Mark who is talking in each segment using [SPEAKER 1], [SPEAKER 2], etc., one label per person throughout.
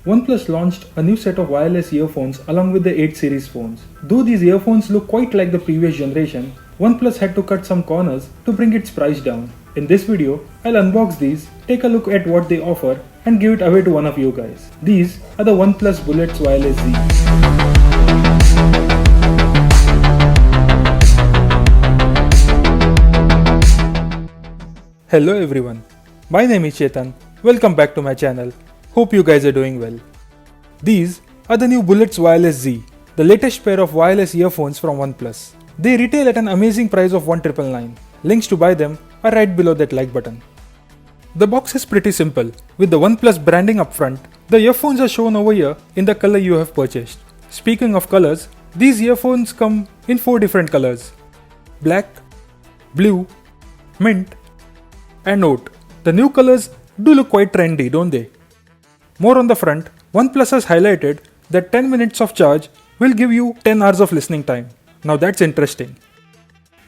[SPEAKER 1] OnePlus launched a new set of wireless earphones along with the 8 series phones. Though these earphones look quite like the previous generation, OnePlus had to cut some corners to bring its price down. In this video, I'll unbox these, take a look at what they offer, and give it away to one of you guys. These are the OnePlus Bullets Wireless Z. Hello everyone, my name is Chetan. Welcome back to my channel. Hope you guys are doing well. These are the new Bullets Wireless Z, the latest pair of wireless earphones from OnePlus. They retail at an amazing price of 1,999. Links to buy them are right below that like button. The box is pretty simple. With the OnePlus branding up front, the earphones are shown over here in the color you have purchased. Speaking of colors, these earphones come in 4 different colors: black, blue, mint, and oat. The new colors do look quite trendy, don't they? More on the front, OnePlus has highlighted that 10 minutes of charge will give you 10 hours of listening time. Now that's interesting.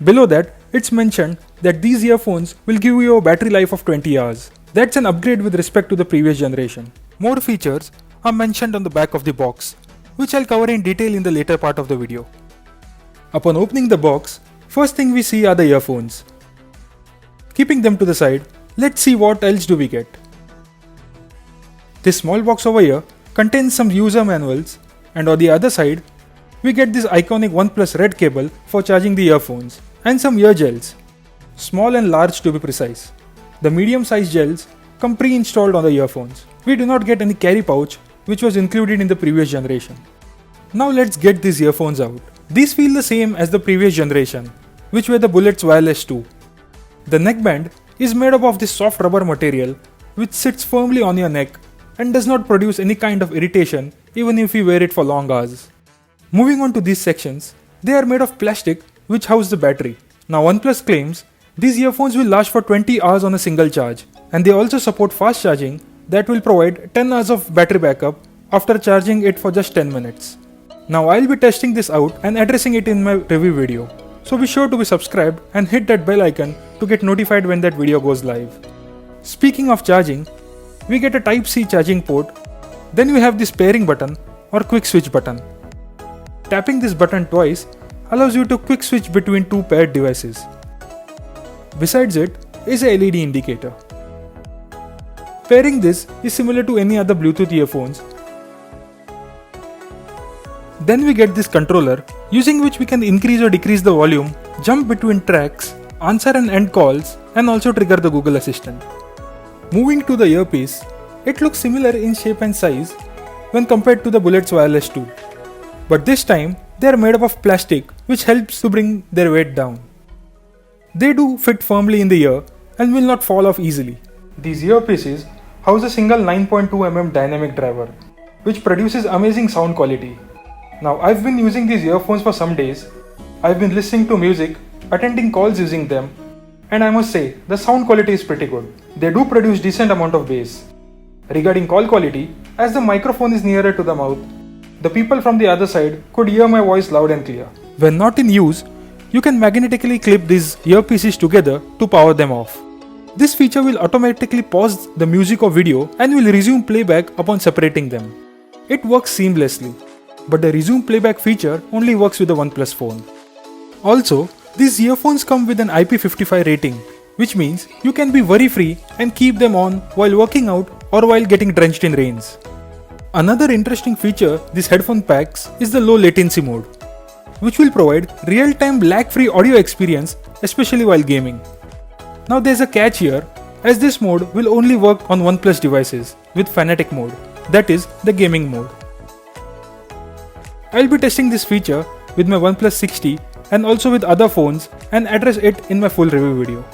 [SPEAKER 1] Below that, it's mentioned that these earphones will give you a battery life of 20 hours. That's an upgrade with respect to the previous generation. More features are mentioned on the back of the box, which I'll cover in detail in the later part of the video. Upon opening the box, first thing we see are the earphones. Keeping them to the side, let's see what else do we get. This small box over here contains some user manuals, and on the other side, we get this iconic OnePlus red cable for charging the earphones, and some ear gels, small and large to be precise. The medium-sized gels come pre-installed on the earphones. We do not get any carry pouch, which was included in the previous generation. Now let's get these earphones out. These feel the same as the previous generation, which were the Bullets Wireless 2. The neckband is made up of this soft rubber material, which sits firmly on your neck and does not produce any kind of irritation even if you wear it for long hours. Moving on to these sections, they are made of plastic which house the battery. Now OnePlus claims these earphones will last for 20 hours on a single charge, and they also support fast charging that will provide 10 hours of battery backup after charging it for just 10 minutes. Now I'll be testing this out and addressing it in my review video. So be sure to be subscribed and hit that bell icon to get notified when that video goes live. Speaking of charging, we get a Type-C charging port. Then we have this pairing button or quick switch button. Tapping this button twice allows you to quick switch between two paired devices. Besides it is a LED indicator. Pairing this is similar to any other Bluetooth earphones. Then we get this controller, using which we can increase or decrease the volume, jump between tracks, answer and end calls, and also trigger the Google Assistant. Moving to the earpiece, it looks similar in shape and size when compared to the Bullets Wireless 2. But this time, they are made up of plastic, which helps to bring their weight down. They do fit firmly in the ear and will not fall off easily. These earpieces house a single 9.2mm dynamic driver, which produces amazing sound quality. Now I've been using these earphones for some days. I've been listening to music, attending calls using them, and I must say, the sound quality is pretty good. They do produce decent amount of bass. Regarding call quality, as the microphone is nearer to the mouth, the people from the other side could hear my voice loud and clear. When not in use, you can magnetically clip these earpieces together to power them off. This feature will automatically pause the music or video and will resume playback upon separating them. It works seamlessly, but the resume playback feature only works with the OnePlus phone. Also, these earphones come with an IP55 rating, which means you can be worry-free and keep them on while working out or while getting drenched in rains. Another interesting feature this headphone packs is the low latency mode, which will provide real-time lag-free audio experience, especially while gaming. Now there's a catch here, as this mode will only work on OnePlus devices with Fanatic mode, that is the gaming mode. I'll be testing this feature with my OnePlus 6T and also with other phones and address it in my full review video.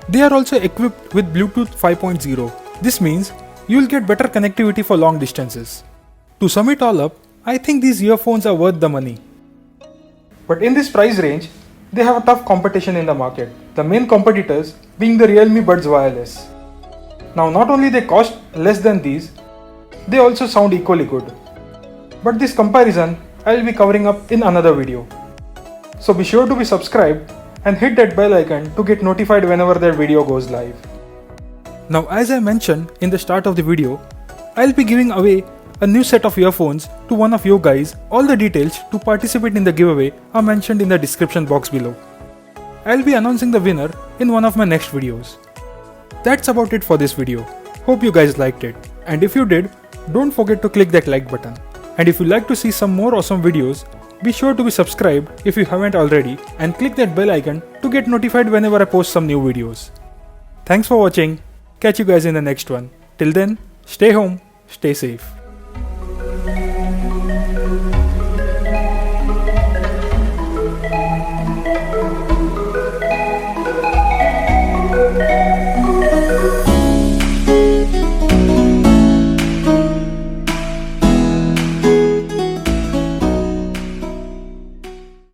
[SPEAKER 1] They are also equipped with Bluetooth 5.0. This means you'll get better connectivity for long distances. To sum it all up, I think these earphones are worth the money. But in this price range, they have a tough competition in the market, the main competitors being the Realme Buds Wireless. Now not only they cost less than these, they also sound equally good. But this comparison I'll be covering up in another video. So be sure to be subscribed and hit that bell icon to get notified whenever that video goes live. Now, as I mentioned in the start of the video, I'll be giving away a new set of earphones to one of you guys. All the details to participate in the giveaway are mentioned in the description box below. I'll be announcing the winner in one of my next videos. That's about it for this video. Hope you guys liked it. And if you did, don't forget to click that like button. And if you'd like to see some more awesome videos, be sure to be subscribed if you haven't already and click that bell icon to get notified whenever I post some new videos. Thanks for watching. Catch you guys in the next one. Till then, stay home, stay safe.